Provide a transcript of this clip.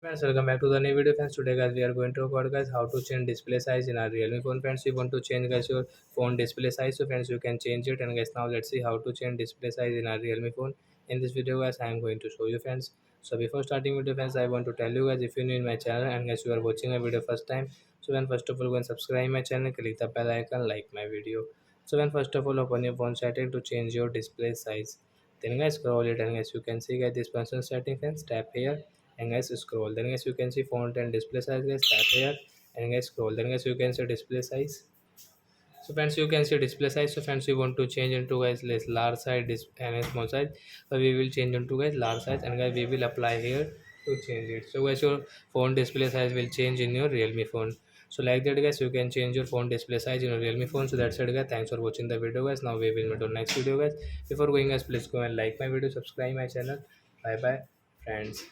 Friends, welcome back to the new video. Friends, today guys we are going to talk about guys how to change display size in our Realme phone. Friends, you want to change guys your phone display size, so friends you can change it. And guys, now let's see how to change display size in our Realme phone. In this video guys, I am going to show you friends. So before starting video friends, I want to tell you guys, if you're new in my channel and guys you are watching a video first time, so then first of all go and subscribe my channel, click the bell icon, like my video. So then first of all open your phone setting to change your display size. Then guys scroll it, and guys you can see guys this person setting, friends tap here and guys scroll. Then guys you can see font and display size, guys tap here and guys scroll. Then guys you can see display size. So friends you can see display size. So friends you want to change into guys less large size and a small size, so we will change into guys large size, and guys we will apply here to change it. So guys your phone display size will change in your Realme phone. So like that guys you can change your phone display size in your Realme phone. So that's it guys, thanks for watching the video guys. Now we will meet on next video guys. Before going guys, please go and like my video, subscribe my channel. Bye bye friends.